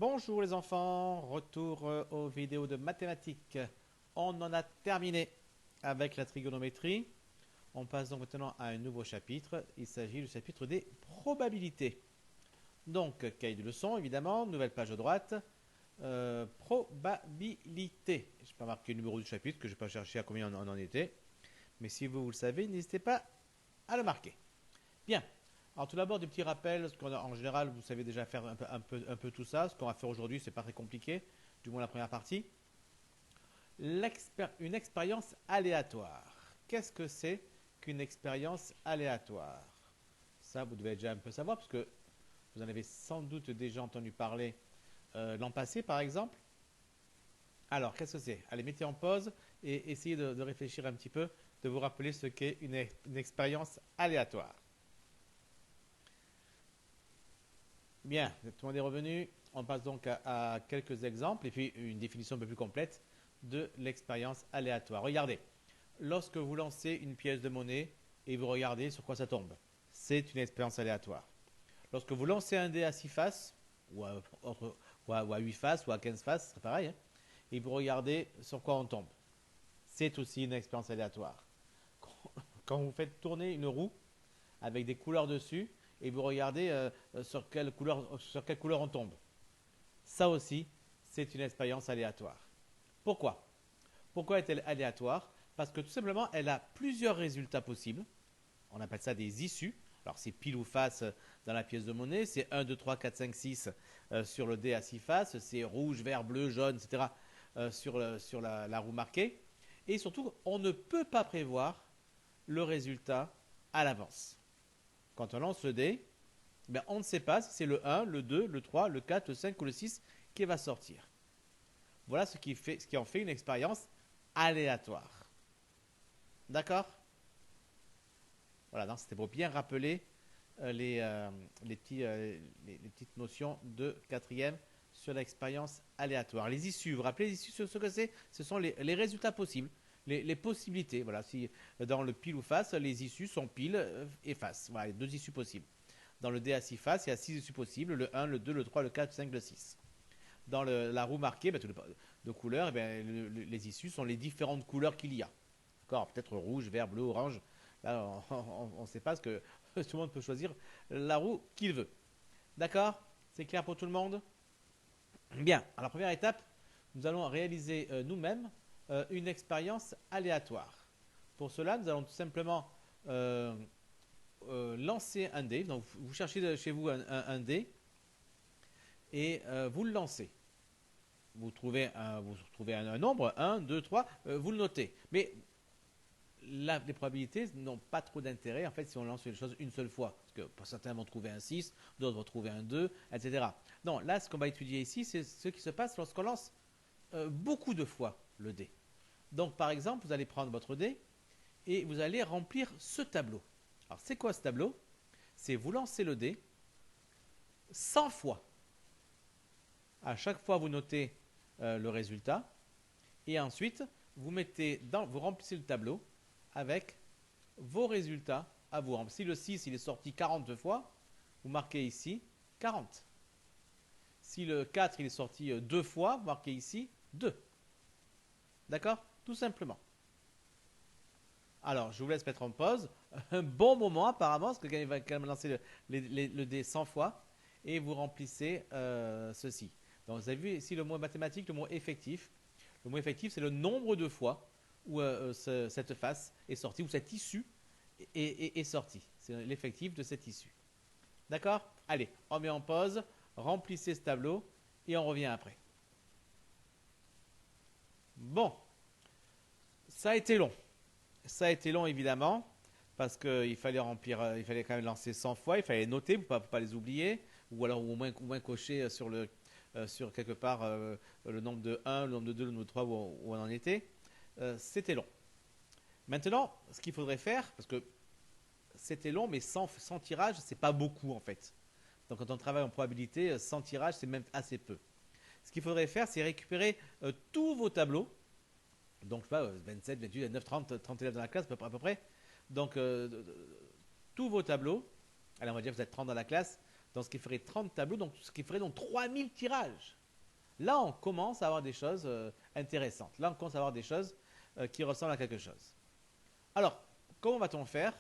Bonjour les enfants, retour aux vidéos de mathématiques. On en a terminé avec la trigonométrie. On passe donc maintenant à un nouveau chapitre. Il s'agit du chapitre des probabilités. Donc, cahier de leçon évidemment, nouvelle page à droite. Probabilité. Je n'ai pas marqué le numéro du chapitre, que je n'ai pas cherché à combien on en était. Mais si vous le savez, n'hésitez pas à le marquer. Bien. Alors tout d'abord, des petits rappels, parce qu'en général, vous savez déjà faire un peu tout ça. Ce qu'on va faire aujourd'hui, c'est pas très compliqué, du moins la première partie. Une expérience aléatoire. Qu'est-ce que c'est qu'une expérience aléatoire? Ça, vous devez déjà un peu savoir, parce que vous en avez sans doute déjà entendu parler l'an passé, par exemple. Alors, qu'est-ce que c'est? Allez, mettez en pause et essayez de réfléchir un petit peu, de vous rappeler ce qu'est une expérience aléatoire. Bien, tout le monde est revenu. On passe donc à quelques exemples et puis une définition un peu plus complète de l'expérience aléatoire. Regardez, lorsque vous lancez une pièce de monnaie et vous regardez sur quoi ça tombe, c'est une expérience aléatoire. Lorsque vous lancez un dé à 6 faces, ou à 8 faces, ou à 15 faces, c'est pareil, hein, et vous regardez sur quoi on tombe, c'est aussi une expérience aléatoire. Quand vous faites tourner une roue avec des couleurs dessus, et vous regardez sur quelle couleur on tombe. Ça aussi, c'est une expérience aléatoire. Pourquoi? Pourquoi est-elle aléatoire? Parce que tout simplement, elle a plusieurs résultats possibles. On appelle ça des issues. Alors, c'est pile ou face dans la pièce de monnaie. C'est 1, 2, 3, 4, 5, 6 sur le dé à 6 faces. C'est rouge, vert, bleu, jaune, etc. sur la roue marquée. Et surtout, on ne peut pas prévoir le résultat à l'avance. Quand on lance le dé, ben on ne sait pas si c'est le 1, le 2, le 3, le 4, le 5 ou le 6 qui va sortir. Voilà ce qui en fait une expérience aléatoire. D'accord? Voilà, donc c'était pour bien rappeler les petites notions de quatrième sur l'expérience aléatoire. Les issues, vous vous rappelez les issues, ce que c'est? Ce sont les résultats possibles, les possibilités. Voilà, si dans le pile ou face, les issues sont pile et face. Voilà, il y a deux issues possibles. Dans le dé à 6 faces, il y a 6 issues possibles, le 1, le 2, le 3, le 4, le 5, le 6. Dans la roue marquée, de couleurs, les issues sont les différentes couleurs qu'il y a. D'accord? Peut-être rouge, vert, bleu, orange. Là, on ne sait pas ce que tout le monde peut choisir la roue qu'il veut. D'accord? C'est clair pour tout le monde? Bien. Alors, première étape, nous allons réaliser nous-mêmes une expérience aléatoire. Pour cela, nous allons tout simplement lancer un dé. Donc, vous cherchez chez vous un dé et vous le lancez. Vous trouvez un nombre, 1, 2, 3, vous le notez. Mais les probabilités n'ont pas trop d'intérêt en fait si on lance une chose une seule fois. Parce que pour certains vont trouver un 6, d'autres vont trouver un 2, etc. Non, là, ce qu'on va étudier ici, c'est ce qui se passe lorsqu'on lance beaucoup de fois le dé. Donc, par exemple, vous allez prendre votre dé et vous allez remplir ce tableau. Alors, c'est quoi ce tableau? C'est vous lancez le dé 100 fois. À chaque fois, vous notez le résultat et ensuite, vous remplissez le tableau avec vos résultats à vous. Si le 6 il est sorti 40 fois, vous marquez ici 40. Si le 4 il est sorti 2 fois, vous marquez ici 2. D'accord? Tout simplement. Alors, je vous laisse mettre en pause. Un bon moment apparemment, parce que il va quand même lancer le dé 100 fois. Et vous remplissez ceci. Donc, vous avez vu ici le mot mathématique, le mot effectif. Le mot effectif, c'est le nombre de fois où cette face est sortie, où cette issue est sortie. C'est l'effectif de cette issue. D'accord? Allez, on met en pause, remplissez ce tableau et on revient après. Bon, ça a été long. Ça a été long évidemment, parce qu'il fallait remplir, il fallait quand même lancer 100 fois, il fallait noter pour ne pas les oublier, ou alors au moins cocher sur quelque part le nombre de 1, le nombre de 2, le nombre de 3 où on en était. C'était long. Maintenant, ce qu'il faudrait faire, parce que c'était long, mais sans tirage, c'est pas beaucoup en fait. Donc quand on travaille en probabilité, sans tirage, c'est même assez peu. Ce qu'il faudrait faire, c'est récupérer tous vos tableaux. Donc, je sais pas, 27, 28, 29, 30 élèves dans la classe, à peu près. Donc, tous vos tableaux. Allez, on va dire que vous êtes 30 dans la classe. Donc ce qui ferait 30 tableaux, donc ce qui ferait donc 3000 tirages. Là, on commence à avoir des choses intéressantes. Là, on commence à avoir des choses qui ressemblent à quelque chose. Alors, comment va-t-on faire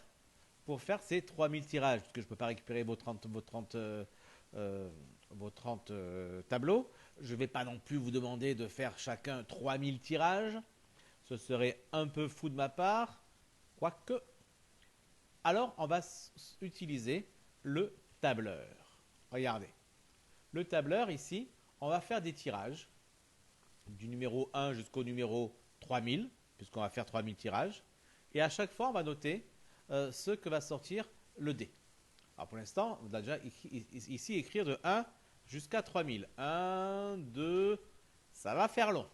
pour faire ces 3000 tirages? Parce que je ne peux pas récupérer vos 30 tableaux. Je ne vais pas non plus vous demander de faire chacun 3000 tirages. Ce serait un peu fou de ma part. Quoique. Alors, on va utiliser le tableur. Regardez. Le tableur, ici, on va faire des tirages du numéro 1 jusqu'au numéro 3000, puisqu'on va faire 3000 tirages. Et à chaque fois, on va noter ce que va sortir le dé. Alors pour l'instant, on va déjà ici écrire de 1 jusqu'à 3000. 1, 2, ça va faire long.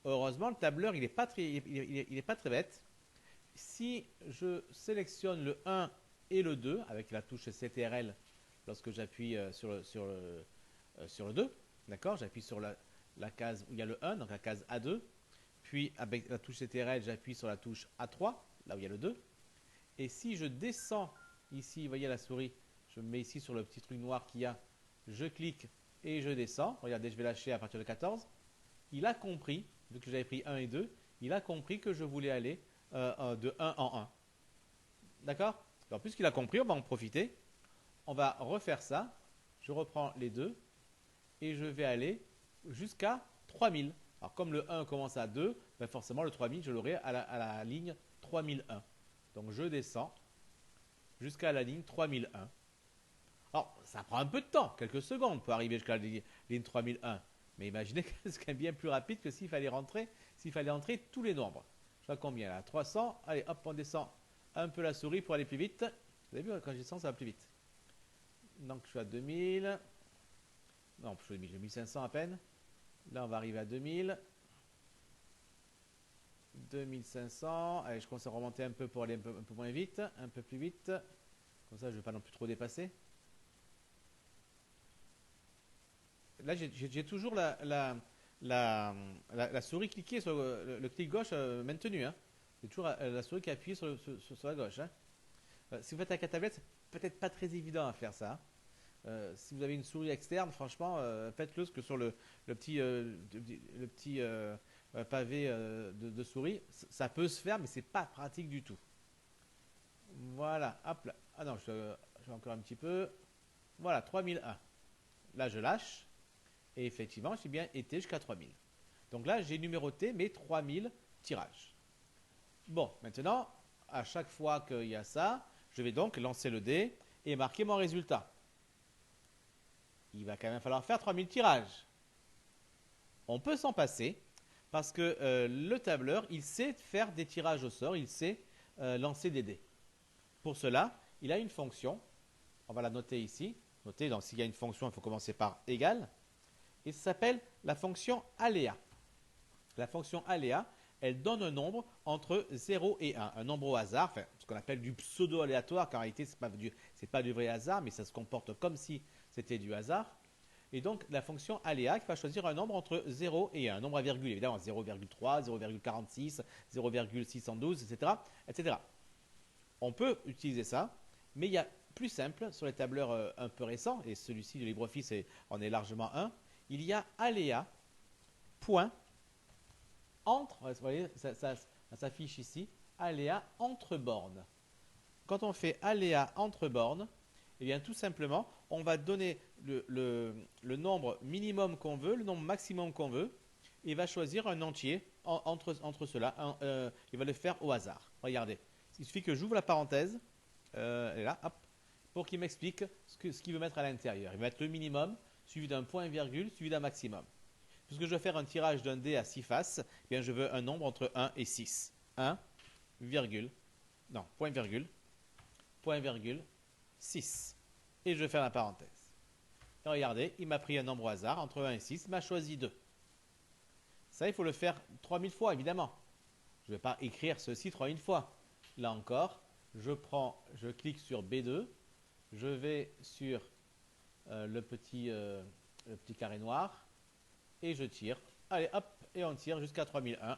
Heureusement, le tableur, il n'est pas, pas très bête. Si je sélectionne le 1 et le 2 avec la touche CTRL lorsque j'appuie sur le 2, d'accord, j'appuie sur la case où il y a le 1, donc la case A2, puis avec la touche CTRL, j'appuie sur la touche A3, là où il y a le 2, et si je descends ici, vous voyez la souris, je me mets ici sur le petit truc noir qu'il y a, je clique et je descends, regardez, je vais lâcher à partir de 14, il a compris, vu que j'avais pris 1 et 2, il a compris que je voulais aller de 1 en 1. D'accord? Alors puisqu'il a compris, on va en profiter. On va refaire ça. Je reprends les deux et je vais aller jusqu'à 3000. Alors comme le 1 commence à 2, ben forcément le 3000, je l'aurai à la ligne 3001. Donc je descends jusqu'à la ligne 3001. Alors ça prend un peu de temps, quelques secondes pour arriver jusqu'à la ligne 3001. Mais imaginez que c'est bien plus rapide que s'il fallait entrer tous les nombres. Je vois combien là? 300. Allez, hop, on descend un peu la souris pour aller plus vite. Vous avez vu, quand je descends, ça va plus vite. Donc je suis à 2000. Non, je suis à 1500 à peine. Là, on va arriver à 2000. 2500. Allez, je commence à remonter un peu pour aller un peu moins vite, un peu plus vite. Comme ça, je ne vais pas non plus trop dépasser. Là, j'ai toujours la souris cliquée sur le clic gauche maintenu. Hein. C'est toujours la souris qui appuie sur la gauche. Hein. Si vous faites avec la tablette, c'est peut-être pas très évident à faire ça. Si vous avez une souris externe, franchement, faites-le, parce que sur le petit pavé de souris, ça peut se faire, mais c'est pas pratique du tout. Voilà, hop là. Ah non, je vais encore un petit peu. Voilà, 3001. Là, je lâche. Et effectivement, j'ai bien été jusqu'à 3000. Donc là, j'ai numéroté mes 3000 tirages. Bon, maintenant, à chaque fois qu'il y a ça, je vais donc lancer le dé et marquer mon résultat. Il va quand même falloir faire 3000 tirages. On peut s'en passer parce que le tableur, il sait faire des tirages au sort, il sait lancer des dés. Pour cela, il a une fonction. On va la noter ici. Notez, donc s'il y a une fonction, il faut commencer par égal. Et ça s'appelle la fonction aléa. La fonction aléa, elle donne un nombre entre 0 et 1. Un nombre au hasard, enfin, ce qu'on appelle du pseudo-aléatoire, car en réalité, ce n'est pas du vrai hasard, mais ça se comporte comme si c'était du hasard. Et donc, la fonction aléa qui va choisir un nombre entre 0 et 1. Un nombre à virgule, évidemment, 0,3, 0,46, 0,612, etc., etc. On peut utiliser ça, mais il y a plus simple sur les tableurs un peu récents, et celui-ci de LibreOffice en est largement un. Il y a aléa, point, entre, vous voyez, ça s'affiche ici, aléa entre bornes. Quand on fait aléa entre bornes, eh bien tout simplement, on va donner le nombre minimum qu'on veut, le nombre maximum qu'on veut, et il va choisir un entier entre ceux-là. Il va le faire au hasard. Regardez, il suffit que j'ouvre la parenthèse, elle est là, hop, pour qu'il m'explique ce qu'il veut mettre à l'intérieur. Il va mettre le minimum, suivi d'un point-virgule, suivi d'un maximum. Puisque je vais faire un tirage d'un dé à 6 faces, eh bien je veux un nombre entre 1 et 6. 1, virgule, non, point-virgule, point-virgule, 6. Et je vais faire la parenthèse. Et regardez, il m'a pris un nombre au hasard, entre 1 et 6, il m'a choisi 2. Ça, il faut le faire 3000 fois, évidemment. Je ne vais pas écrire ceci 3000 fois. Là encore, je clique sur B2, je vais sur le petit carré noir, et je tire. Allez, hop, et on tire jusqu'à 3001.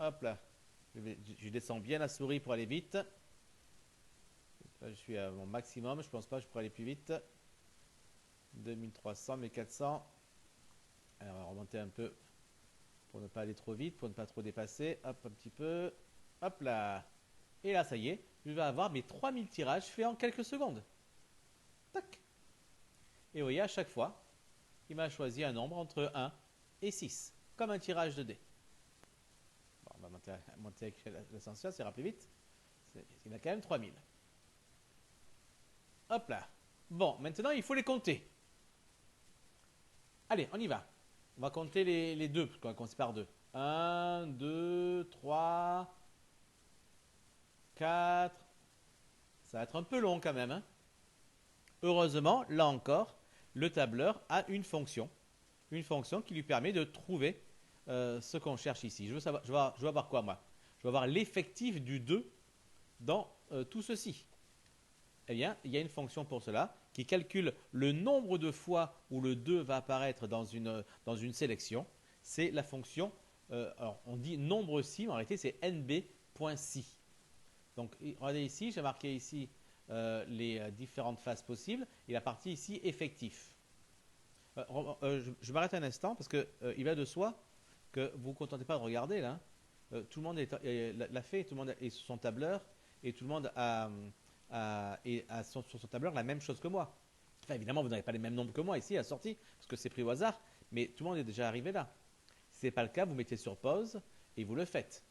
Hop là. Je descends bien la souris pour aller vite. Là, je suis à mon maximum. Je pense pas que je pourrais aller plus vite. 2300, 1400. Alors, on va remonter un peu pour ne pas aller trop vite, pour ne pas trop dépasser. Hop, un petit peu. Hop là. Et là, ça y est, je vais avoir mes 3000 tirages faits en quelques secondes. Tac. Et vous voyez, à chaque fois, il m'a choisi un nombre entre 1 et 6, comme un tirage de dés. Bon, on va monter avec l'ascenseur, ça ira plus vite. Il a quand même 3000. Hop là. Bon, maintenant, il faut les compter. Allez, on y va. On va compter les deux, parce qu'on va commencer par deux. 1, 2, 3, 4. Ça va être un peu long quand même. Hein. Heureusement, là encore, le tableur a une fonction qui lui permet de trouver ce qu'on cherche ici. Je veux avoir quoi moi? Je veux avoir l'effectif du 2 dans tout ceci. Eh bien, il y a une fonction pour cela qui calcule le nombre de fois où le 2 va apparaître dans une sélection. C'est la fonction, alors on dit nombre si, mais en réalité c'est nb.si. Donc regardez ici, j'ai marqué ici les différentes phases possibles et la partie ici effectif. Je m'arrête un instant parce qu'il va de soi que vous ne vous contentez pas de regarder là. Tout le monde l'a fait, tout le monde est sur son tableur et tout le monde a sur son tableur la même chose que moi. Enfin, évidemment, vous n'avez pas les mêmes nombres que moi ici à la sortie parce que c'est pris au hasard, mais tout le monde est déjà arrivé là. Si ce n'est pas le cas, vous mettez sur pause et vous le faites.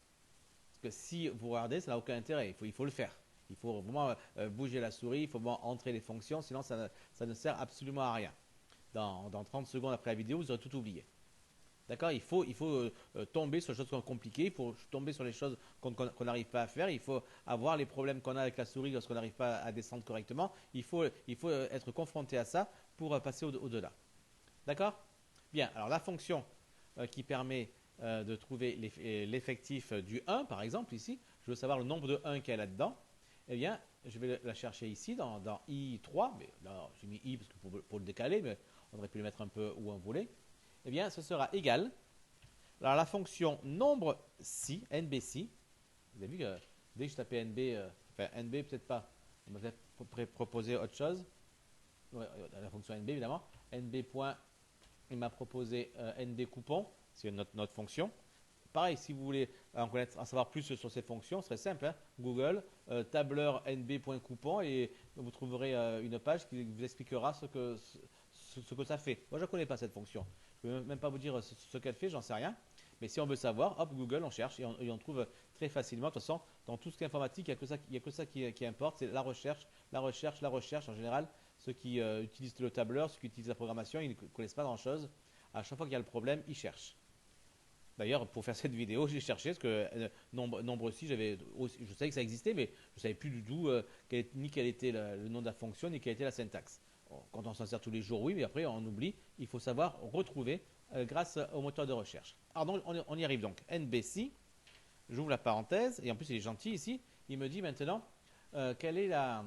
Parce que si vous regardez, ça n'a aucun intérêt, il faut le faire. Il faut vraiment bouger la souris, il faut vraiment entrer les fonctions, sinon ça ne sert absolument à rien. Dans 30 secondes après la vidéo, vous aurez tout oublié. D'accord? Il faut tomber sur les choses qui sont compliquées, il faut tomber sur les choses qu'on n'arrive pas à faire, il faut avoir les problèmes qu'on a avec la souris lorsqu'on n'arrive pas à descendre correctement. Il faut être confronté à ça pour passer au-delà. D'accord? Bien, alors la fonction qui permet de trouver l'effectif du 1, par exemple, ici, je veux savoir le nombre de 1 qu'il y a là-dedans, eh bien, je vais la chercher ici dans I3, mais là, j'ai mis I parce que pour le décaler, mais on aurait pu le mettre un peu où on voulait. Eh bien, ce sera égal. Alors, la fonction nombre si, NBC, vous avez vu que dès que je tapais NB, enfin NB peut-être pas, on m'a peut-être proposé autre chose. Ouais, la fonction NB évidemment. NB point, il m'a proposé NB coupon, c'est notre fonction. Pareil, si vous voulez en savoir plus sur ces fonctions, ce serait simple. Hein. Google, tableur nb.coupon et vous trouverez une page qui vous expliquera ce que ça fait. Moi, je ne connais pas cette fonction. Je ne peux même pas vous dire ce qu'elle fait, j'en sais rien. Mais si on veut savoir, hop, Google, on cherche et on trouve très facilement. De toute façon, dans tout ce qui est informatique, il n'y a que ça qui importe, c'est la recherche, la recherche, la recherche. En général, ceux qui utilisent le tableur, ceux qui utilisent la programmation, ils ne connaissent pas grand-chose. À chaque fois qu'il y a le problème, ils cherchent. D'ailleurs, pour faire cette vidéo, j'ai cherché parce que nombre si, je savais que ça existait, mais je ne savais plus du tout ni quel était le nom de la fonction, ni quelle était la syntaxe. Quand on s'en sert tous les jours, oui, mais après on oublie. Il faut savoir retrouver grâce au moteur de recherche. Alors donc, on y arrive donc. NBC, j'ouvre la parenthèse, et en plus il est gentil ici, il me dit maintenant quelle est la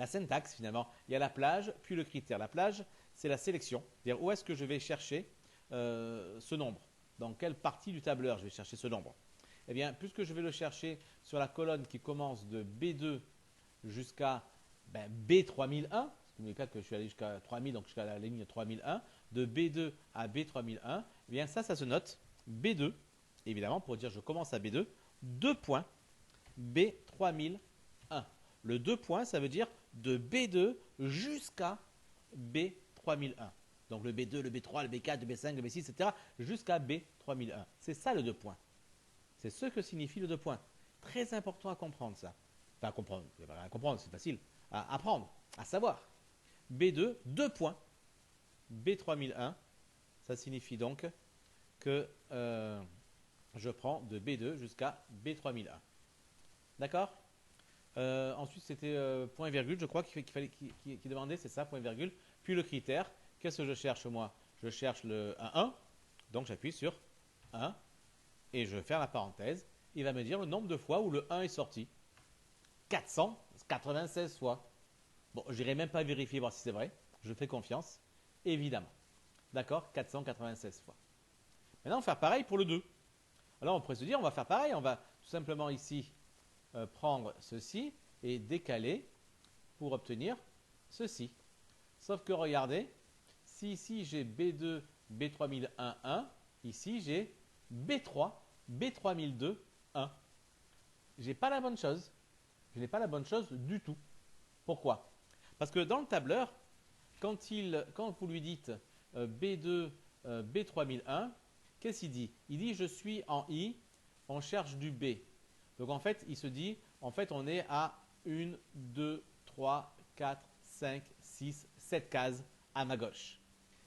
syntaxe finalement. Il y a la plage, puis le critère. La plage, c'est la sélection, c'est-à-dire où est-ce que je vais chercher ce nombre. Dans quelle partie du tableur je vais chercher ce nombre? Eh bien, puisque je vais le chercher sur la colonne qui commence de B2 jusqu'à B3001, n'oubliez pas que je suis allé jusqu'à 3000, donc jusqu'à la ligne 3001, de B2 à B3001, eh bien ça se note B2, évidemment, pour dire je commence à B2, 2 points, B3001. Le 2 points, ça veut dire de B2 jusqu'à B3001. Donc le B2, le B3, le B4, le B5, le B6, etc. jusqu'à B3001. C'est ça le 2 points. C'est ce que signifie le 2 points. Très important à comprendre ça. Enfin, à comprendre, à comprendre, c'est facile. À apprendre, à savoir. B2, 2 points. B3001, ça signifie donc que je prends de B2 jusqu'à B3001. D'accord? Ensuite, c'était point virgule, je crois, qui demandait, c'est ça, point virgule. Puis le critère. Qu'est-ce que je cherche moi? Je cherche un 1, donc j'appuie sur 1 et je ferme la parenthèse. Il va me dire le nombre de fois où le 1 est sorti. 496 fois. Bon, je n'irai même pas vérifier, voir si c'est vrai. Je fais confiance, évidemment. D'accord? 496 fois. Maintenant, on va faire pareil pour le 2. Alors, on pourrait se dire, on va faire pareil. On va tout simplement ici prendre ceci et décaler pour obtenir ceci. Sauf que regardez, si ici j'ai B2, B3001, 1, ici j'ai B3, B3002, 1. J'ai pas la bonne chose. Je n'ai pas la bonne chose du tout. Pourquoi? Parce que dans le tableur, quand vous lui dites B2, B3001, qu'est-ce qu'il dit? Il dit je suis en I, on cherche du B. Donc en fait, il se dit, en fait, on est à 1, 2, 3, 4, 5, 6, 7 cases à ma gauche.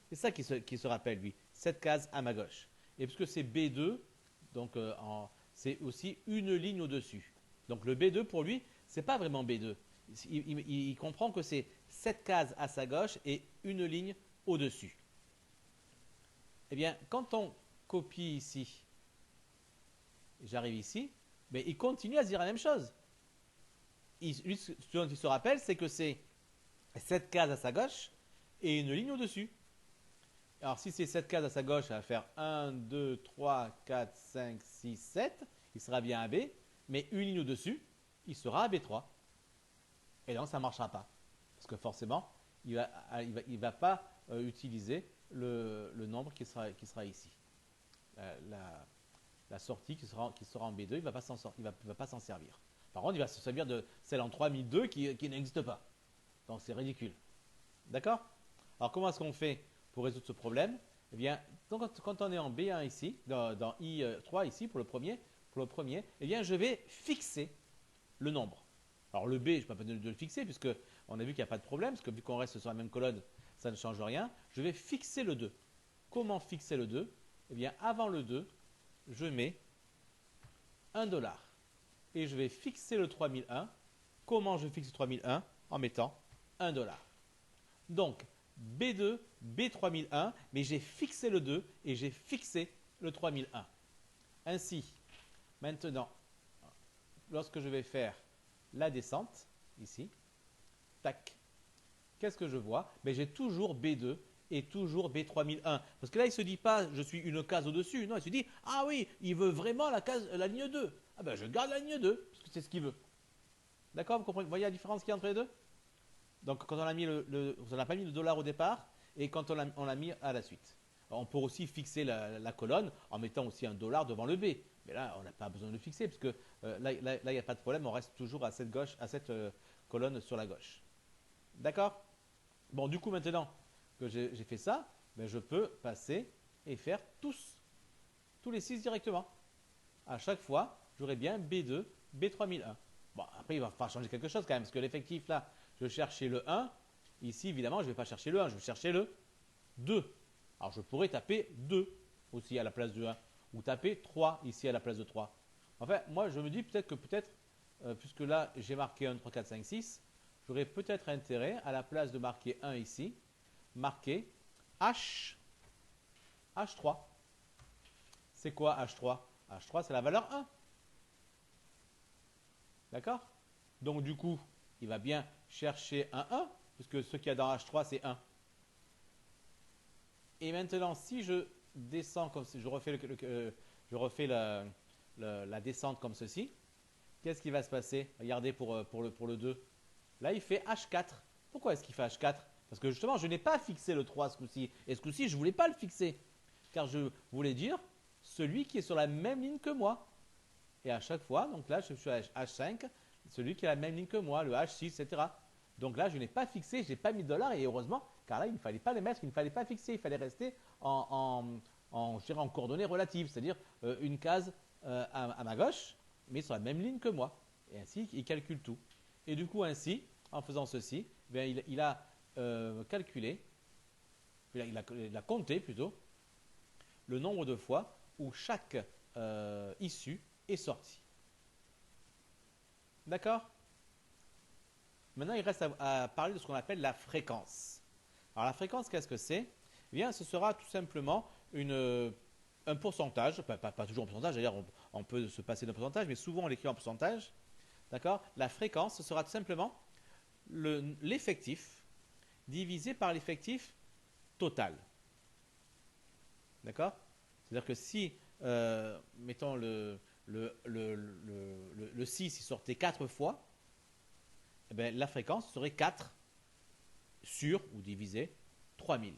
C'est ça qui se rappelle, lui. 7 cases à ma gauche. Et puisque c'est B2, donc c'est aussi une ligne au-dessus. Donc le B2 pour lui, ce n'est pas vraiment B2. Il comprend que c'est 7 cases à sa gauche et une ligne au-dessus. Eh bien, quand on copie ici, j'arrive ici, mais il continue à se dire la même chose. Lui, ce dont il se rappelle, c'est que c'est 7 cases à sa gauche et une ligne au-dessus. Alors, si c'est 7 cases à sa gauche, ça va faire 1, 2, 3, 4, 5, 6, 7. Il sera bien à B, mais une ligne au-dessus, il sera à B3. Et donc, ça ne marchera pas. Parce que forcément, il ne va pas utiliser le nombre qui sera ici. La sortie qui sera en B2, il ne va pas s'en servir. Par contre, il va se servir de celle en 3002 qui n'existe pas. Donc, c'est ridicule. D'accord? Alors, comment est-ce qu'on fait pour résoudre ce problème? Eh bien, quand on est en B1 ici, dans I3 ici, pour le premier, eh bien, je vais fixer le nombre. Alors, le B, je ne peux pas de le fixer, puisqu'on a vu qu'il n'y a pas de problème, parce que vu qu'on reste sur la même colonne, ça ne change rien. Je vais fixer le 2. Comment fixer le 2? Eh bien, avant le 2, je mets $1. Et je vais fixer le 3001. Comment je fixe le 3001? En mettant $1. Donc, B2, B3001, mais j'ai fixé le 2 et j'ai fixé le 3001. Ainsi, maintenant, lorsque je vais faire la descente, ici, tac, qu'est-ce que je vois? Ben, j'ai toujours B2 et toujours B3001. Parce que là, il ne se dit pas, je suis une case au-dessus. Non, il se dit, ah oui, il veut vraiment la ligne 2. Ah ben, je garde la ligne 2, parce que c'est ce qu'il veut. D'accord? Vous comprenez? Vous voyez la différence qu'il y a entre les deux? Donc, quand on a mis on n'a pas mis le dollar au départ, et quand on l'a mis à la suite. Alors, on peut aussi fixer la colonne en mettant aussi un dollar devant le B. Mais là, on n'a pas besoin de le fixer, parce que là, il n'y a pas de problème, on reste toujours à cette colonne sur la gauche. D'accord? Bon, du coup, maintenant que j'ai fait ça, ben, je peux passer et faire tous les 6 directement. À chaque fois, j'aurai bien B2, B3001. Bon, après, il va falloir changer quelque chose quand même, parce que l'effectif là, je cherchais le 1. Ici, évidemment, je ne vais pas chercher le 1, je vais chercher le 2. Alors, je pourrais taper 2 aussi à la place de 1, ou taper 3 ici à la place de 3. Enfin, moi, je me dis peut-être puisque là, j'ai marqué 1, 3, 4, 5, 6, j'aurais peut-être intérêt, à la place de marquer 1 ici, marquer H3. C'est quoi H3? H3, c'est la valeur 1. D'accord? Donc, du coup, il va bien chercher un 1, puisque ce qu'il y a dans H3, c'est 1. Et maintenant, si je descends comme je refais la descente comme ceci, qu'est-ce qui va se passer? Regardez pour le 2. Là, il fait H4. Pourquoi est-ce qu'il fait H4? Parce que justement, je n'ai pas fixé le 3 ce coup-ci. Et ce coup-ci, je ne voulais pas le fixer. Car je voulais dire celui qui est sur la même ligne que moi. Et à chaque fois, donc là, je suis à H5, celui qui a la même ligne que moi, le H6, etc. Donc là, je n'ai pas fixé, je n'ai pas mis de dollar, et heureusement, car là, il ne fallait pas les mettre, il ne fallait pas fixer, il fallait rester je dirais en coordonnées relatives, c'est-à-dire une case à ma gauche, mais sur la même ligne que moi. Et ainsi, il calcule tout. Et du coup, ainsi, en faisant ceci, bien, il a calculé, il a compté plutôt, le nombre de fois où chaque issue est sortie. D'accord? Maintenant, il reste à parler de ce qu'on appelle la fréquence. Alors, la fréquence, qu'est-ce que c'est? Eh bien, ce sera tout simplement un pourcentage, pas toujours un pourcentage, d'ailleurs, on peut se passer d'un pourcentage, mais souvent on l'écrit en pourcentage. D'accord? La fréquence, ce sera tout simplement l'effectif divisé par l'effectif total. D'accord? C'est-à-dire que si, mettons, le 6 il sortait 4 fois, eh ben, la fréquence serait 4 sur, ou divisé, 3000.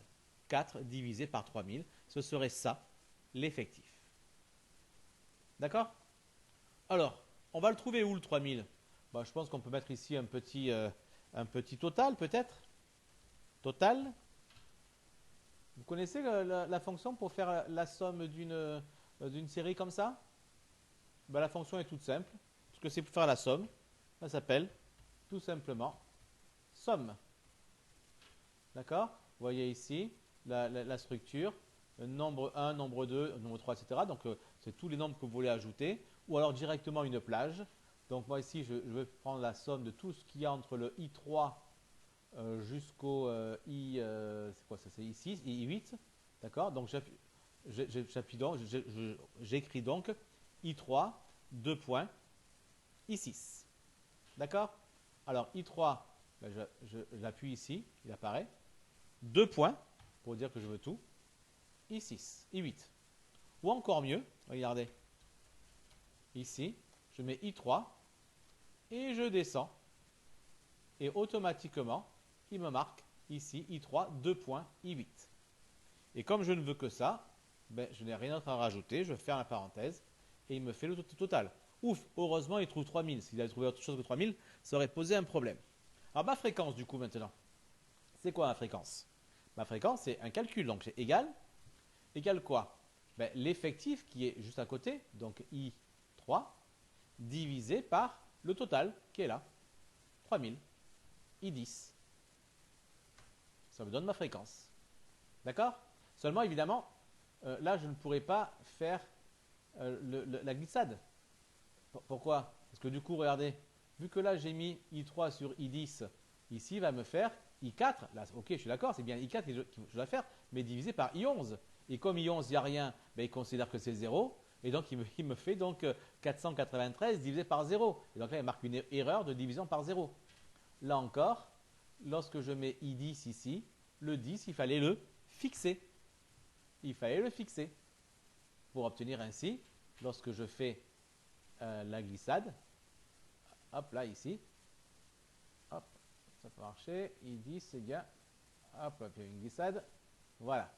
4 divisé par 3000, ce serait ça, l'effectif. D'accord? Alors, on va le trouver où le 3000? Bah, je pense qu'on peut mettre ici un petit total peut-être. Total. Vous connaissez la fonction pour faire la somme d'une série comme ça? Bah, la fonction est toute simple. Parce que c'est pour faire la somme. Ça s'appelle tout simplement somme. D'accord? Vous voyez ici la structure. Nombre 1, nombre 2, nombre 3, etc. Donc, c'est tous les nombres que vous voulez ajouter. Ou alors directement une plage. Donc, moi ici, je vais prendre la somme de tout ce qu'il y a entre le I3 jusqu'au c'est quoi ça? C'est I6, I8. D'accord? Donc, j'écris donc I3, 2 points, I6. D'accord? Alors, I3, ben, j'appuie ici, il apparaît. 2 points, pour dire que je veux tout. I6, I8. Ou encore mieux, regardez. Ici, je mets I3 et je descends. Et automatiquement, il me marque ici I3, 2 points, I8. Et comme je ne veux que ça, ben, je n'ai rien d'autre à rajouter. Je ferme la parenthèse et il me fait le total. Ouf, heureusement, il trouve 3000. S'il avait trouvé autre chose que 3000, ça aurait posé un problème. Alors, ma fréquence, du coup, maintenant, c'est quoi ma fréquence? Ma fréquence, c'est un calcul. Donc, c'est égal. Égal quoi? Ben, l'effectif qui est juste à côté, donc I3, divisé par le total qui est là. 3000. I10. Ça me donne ma fréquence. D'accord? Seulement, évidemment, là, je ne pourrais pas faire la glissade. Pourquoi? Parce que du coup, regardez, vu que là, j'ai mis I3 sur I10, ici, il va me faire I4. Là, ok, je suis d'accord, c'est bien I4 que je dois faire, mais divisé par I11. Et comme I11, il n'y a rien, ben, il considère que c'est 0. Et donc, il me fait donc 493 divisé par 0. Et donc là, il marque une erreur de division par 0. Là encore, lorsque je mets I10 ici, le 10, il fallait le fixer. Il fallait le fixer pour obtenir ainsi, lorsque je fais la glissade, hop là ici, hop, ça peut marcher, I10 c'est bien, hop là, puis une glissade, voilà.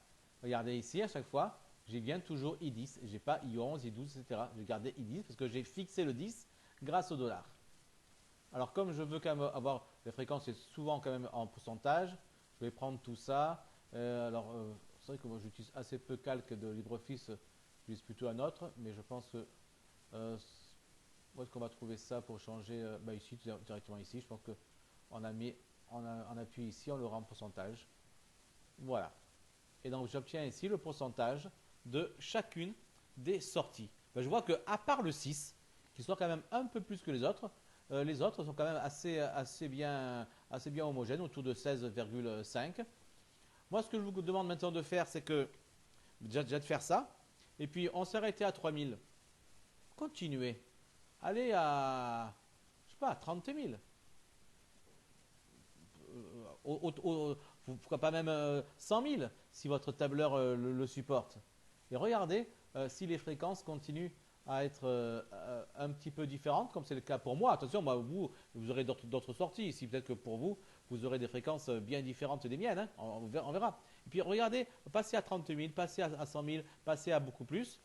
Regardez ici, à chaque fois, j'ai bien toujours I10, j'ai pas I11, I12, etc. J'ai gardé I10 parce que j'ai fixé le 10 grâce au dollar. Alors comme je veux quand même avoir les fréquences, c'est souvent quand même en pourcentage, je vais prendre tout ça. C'est vrai que moi j'utilise assez peu calque de LibreOffice, j'utilise plutôt un autre, mais je pense que où est-ce qu'on va trouver ça pour changer ici, directement ici, je pense qu'on a mis, on appuie ici, on le rend en pourcentage. Voilà. Et donc j'obtiens ici le pourcentage de chacune des sorties. Ben, je vois qu'à part le 6, qui soit quand même un peu plus que les autres sont quand même assez bien homogènes, autour de 16,5. Moi, ce que je vous demande maintenant de faire, c'est que déjà de faire ça. Et puis, on s'est arrêté à 3000. Continuez. Allez à, je sais pas, à 30 000. Pourquoi pas même 100 000 si votre tableur le supporte. Et regardez si les fréquences continuent à être un petit peu différentes, comme c'est le cas pour moi. Attention, moi, vous aurez d'autres sorties. Ici, peut-être que pour vous, vous aurez des fréquences bien différentes des miennes. Hein. On verra. Et puis, regardez, passez à 30 000, passez à 100 000, passez à beaucoup plus.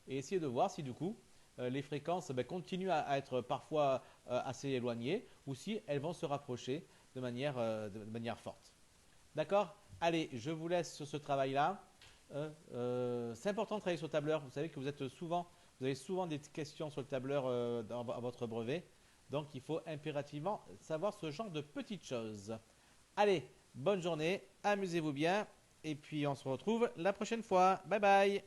Et essayez de voir si, du coup, les fréquences continuent à être parfois assez éloignées ou si elles vont se rapprocher de manière forte. D'accord? Allez, je vous laisse sur ce travail-là. C'est important de travailler sur le tableur. Vous savez que vous avez souvent des questions sur le tableur à votre brevet. Donc, il faut impérativement savoir ce genre de petites choses. Allez, bonne journée, amusez-vous bien. Et puis, on se retrouve la prochaine fois. Bye bye!